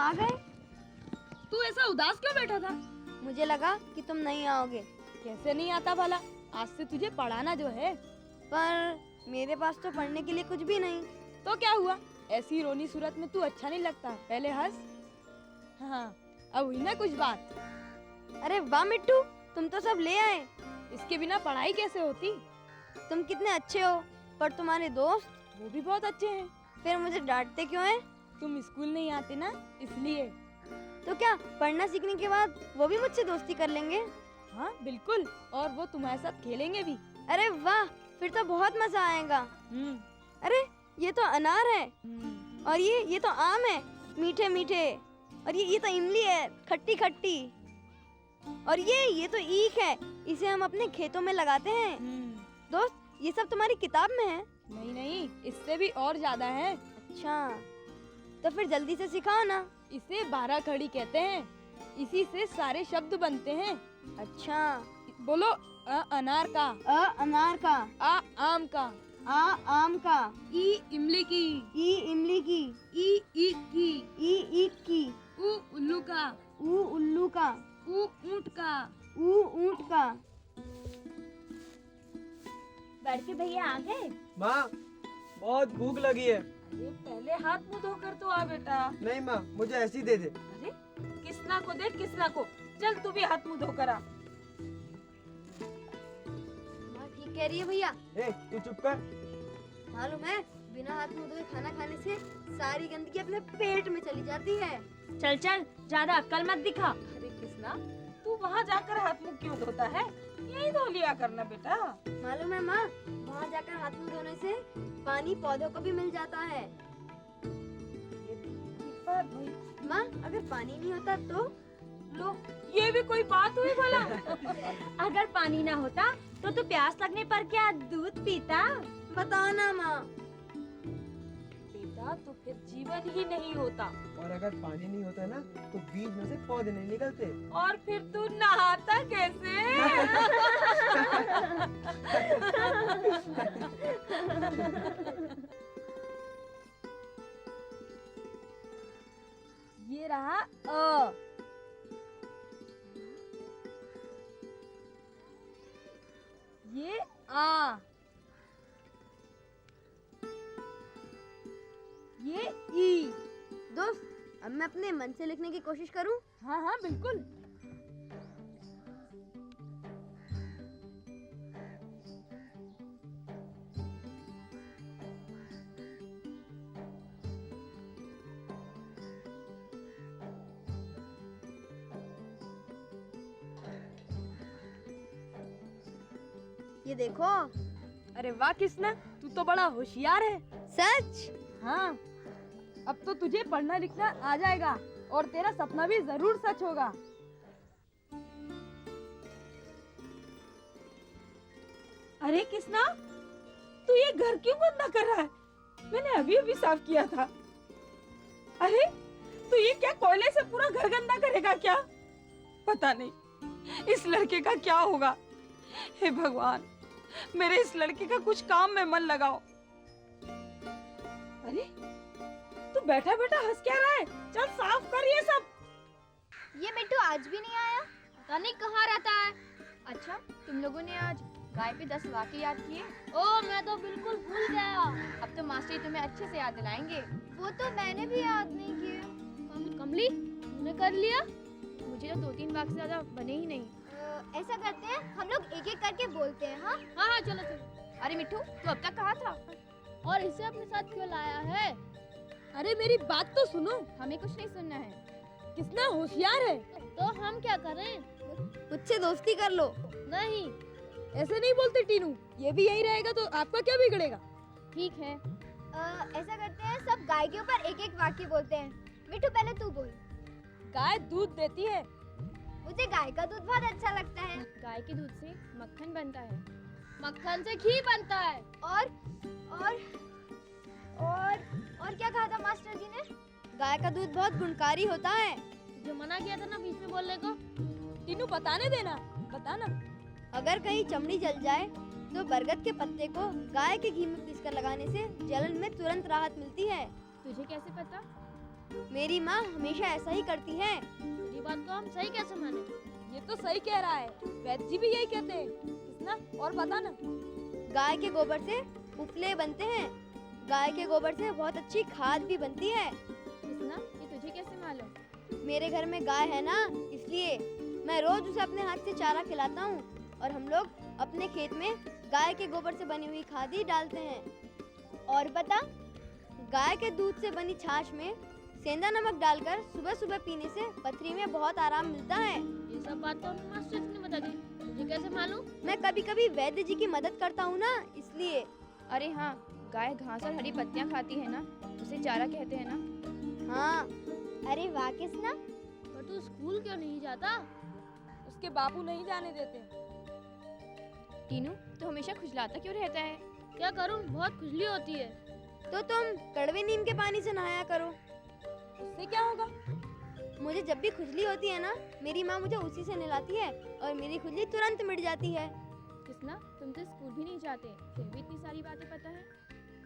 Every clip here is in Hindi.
आ गए। तू ऐसा उदास क्यों बैठा था? मुझे लगा कि तुम नहीं आओगे। कैसे नहीं आता भला? आज से तुझे पढ़ाना जो है। पर मेरे पास तो पढ़ने के लिए कुछ भी नहीं। तो क्या हुआ? ऐसी रोनी सूरत में तू अच्छा नहीं लगता। पहले हंस। हाँ, अब हुई ना कुछ बात। अरे वाह मिट्टू, तुम तो सब ले आए। इसके बिना पढ़ाई कैसे होती? तुम कितने अच्छे हो, पर तुम्हारे दोस्त वो भी बहुत अच्छे हैं। फिर मुझे डांटते क्यों हैं? तुम स्कूल नहीं आते ना, इसलिए। तो क्या पढ़ना सीखने के बाद वो भी मुझसे दोस्ती कर लेंगे? हाँ बिल्कुल, और वो तुम्हारे साथ खेलेंगे भी। अरे वाह, फिर तो बहुत मजा आएगा। अरे ये तो अनार है, और ये तो आम है, मीठे मीठे। और ये तो इमली है, खट्टी खट्टी। और ये तो ईख है, इसे हम अपने खेतों में लगाते हैं। दोस्त, ये सब तुम्हारी किताब में है? नहीं नहीं, इससे भी और ज्यादा है। अच्छा, तो फिर जल्दी से सिखाओ ना। इसे 12 खड़ी कहते हैं। इसी से सारे शब्द बनते हैं। अच्छा, बोलो। अ अनार का, अ अनार का, आ आम का, आ आम का, ई इमली की, ई इमली की, ई ईख की, ई ईख की, उ उल्लू का, ऊ उल्लू का, ऊ ऊंट का, ऊ ऊंट का। बड़के भैया आ गए? माँ, बहुत भूख लगी है। अरे पहले हाथ मुंह धोकर तो आ बेटा। नहीं माँ, मुझे ऐसी दे दे। अरे किसना को दे, किसना को। चल तू भी हाथ मुंह धोकर आ। माँ ठीक कह रही है भैया। ए, तू चुप कर। मालूम है, बिना हाथ मुंह धोए खाना खाने से सारी गंदगी अपने पेट में चली जाती है। चल चल, ज्यादा अक्ल मत दिखा। अरे कृष्णा, तू वहाँ जाकर हाथ मुंह क्यों धोता है? यही धो लिया करना बेटा। मालूम है माँ, वहाँ जाकर हाथ मुंह धोने से पानी पौधों को भी मिल जाता है। ये ठीक बात भाई। माँ, अगर पानी नहीं होता तो? लो, ये भी कोई बात हुई भला? अगर पानी ना होता तो तू प्यास लगने पर क्या दूध पीता? बताओ ना माँ। बेटा, तो फिर जीवन ही नहीं होता। और अगर पानी नहीं होता ना, तो बीज में से पौधे नहीं निकलते। और फिर तू नहाता कैसे? ये रहा अ। ये आ। ये ई। दोस्त, अब मैं अपने मन से लिखने की कोशिश करूँ? हाँ हाँ बिल्कुल। ये देखो। अरे वाह कृष्णा, तू तो बड़ा होशियार है। सच? हाँ, अब तो तुझे पढ़ना लिखना आ जाएगा और तेरा सपना भी जरूर सच होगा। अरे कृष्णा, तू ये घर क्यों गंदा कर रहा है? मैंने अभी अभी साफ किया था। अरे तू ये क्या कोयले से पूरा घर गंदा करेगा क्या? पता नहीं इस लड़के का क्या होगा। हे भगवान, मेरे इस लड़के का कुछ काम में मन लगाओ। अरे तू बैठा बैठा हंस क्या रहा है? चल साफ कर ये सब। ये मिट्टू आज भी नहीं आया, पता नहीं कहाँ रहता है। अच्छा, तुम लोगों ने आज गाय पे 10 वाक्य याद किए? ओह, मैं तो बिल्कुल भूल गया। अब तो मास्टर तुम्हें अच्छे से याद दिलाएंगे। वो तो मैंने भी याद नहीं किए। कमली, तूने कर लिया? मुझे तो 2-3 वाक्य से ज्यादा बने ही नहीं। ऐसा करते हैं, हम लोग एक एक करके बोलते हैं। हाँ हाँ हाँ, चलो चलो। अरे मिट्टू, तू अब तक कहाँ था? और इसे अपने साथ क्यों लाया है? अरे मेरी बात तो सुनो। हमें कुछ नहीं सुनना है। कितना होशियार है। तो हम क्या करें? मुझसे दोस्ती कर लो। नहीं। ऐसे नहीं बोलते टीनू, ये भी यही रहेगा तो आपका क्या बिगड़ेगा। ठीक है। ऐसा करते हैं, सब गाय के ऊपर एक एक वाक्य बोलते हैं। मिट्टू, पहले तू बोल। गाय दूध देती है। मुझे गाय का दूध बहुत अच्छा लगता है। गाय के दूध से मक्खन बनता है। मक्खन से घी बनता है। और क्या कहा था मास्टर जी ने? गाय का दूध बहुत गुणकारी होता है। जो मना किया था ना बीच में बोलने को। टीनू बताने देना, बताना। अगर कहीं चमड़ी जल जाए तो बरगद के पत्ते को गाय के घी में पीसकर लगाने से जलन में तुरंत राहत मिलती है। तुझे कैसे पता? मेरी माँ हमेशा ऐसा ही करती है। तेरी बात को हम सही कैसे माने? ये तो सही कह रहा है, वैद्य जी भी यही कहते हैं। किसना और बता ना। गाय के गोबर से उपले बनते हैं। गाय के गोबर से बहुत अच्छी खाद भी बनती है। किसना, ये तुझे कैसे मालूम? मेरे घर में गाय है ना, इसलिए मैं रोज उसे अपने हाथ से चारा खिलाता हूँ और हम लोग अपने खेत में गाय के गोबर से बनी हुई खाद ही डालते हैं। और बता, गाय के दूध से बनी छाछ में सेंधा नमक डालकर सुबह सुबह पीने से पथरी में बहुत आराम मिलता है। ये सब बात तो हमें मास्टर जी ने बता दी, तुझे कैसे मालूम? मैं कभी कभी वैद्य जी की मदद करता हूँ ना, इसलिए। अरे हाँ, गाय घास और हरी पत्तियाँ खाती है ना, उसे चारा कहते हैं ना। हाँ। अरे वाह किसना, पर तू स्कूल क्यों नहीं जाता? उसके बापू नहीं जाने देते। टीनू, तो हमेशा खुजलाता क्यों रहता है? क्या करूं, बहुत खुजली होती है। तो तुम कड़वे नीम के पानी से नहाया करो। उससे क्या होगा? मुझे जब भी खुजली होती है ना, मेरी माँ मुझे उसी से नहलाती है और मेरी खुजली तुरंत मिट जाती है। किसना, तुम तो स्कूल भी नहीं जाते, फिर भी इतनी सारी बातें पता है।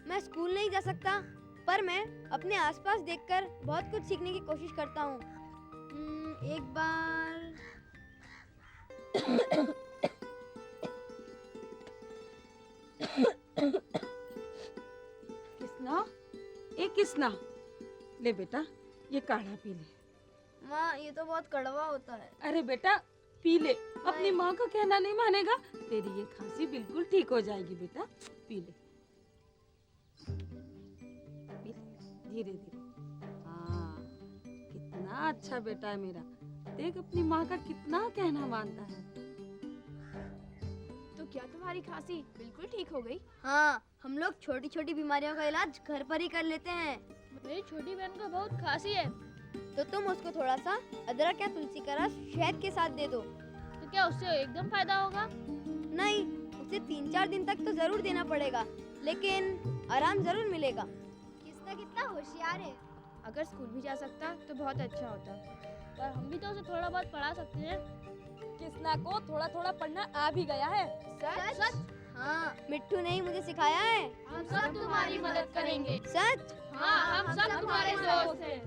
मैं स्कूल नहीं जा सकता, पर मैं अपने आसपास देखकर बहुत कुछ सीखने की कोशिश करता हूँ। एक बार किसना, ए किसना, ले बेटा ये काढ़ा पी ले। माँ, ये तो बहुत कड़वा होता है। अरे बेटा पी ले, अपनी माँ का कहना नहीं मानेगा। तेरी ये खांसी बिल्कुल ठीक हो जाएगी बेटा, पी ले, धीरे धीरे। हाँ, कितना अच्छा बेटा है मेरा, देख अपनी माँ का कितना कहना मानता है। तो क्या तुम्हारी खांसी बिल्कुल ठीक हो गई? हाँ, हम लोग छोटी छोटी बीमारियों का इलाज घर पर ही कर लेते हैं। मेरी छोटी बहन को बहुत खांसी है, तो तुम उसको थोड़ा सा अदरक या तुलसी का रस शहद के साथ दे दो। तो क्या उससे एकदम फायदा होगा? नहीं, उसे 3-4 दिन तक तो जरूर देना पड़ेगा, लेकिन आराम जरूर मिलेगा। कितना होशियार है। अगर स्कूल भी जा सकता तो बहुत अच्छा होता। पर हम भी तो उसे थोड़ा बहुत पढ़ा सकते हैं। किसना को थोड़ा थोड़ा पढ़ना आ भी गया है। सच? हाँ, मिट्टू ने ही मुझे सिखाया है। हम सब तुम्हारी मदद करेंगे। सच? हाँ, हम सब तुम्हारे दोस्त हैं।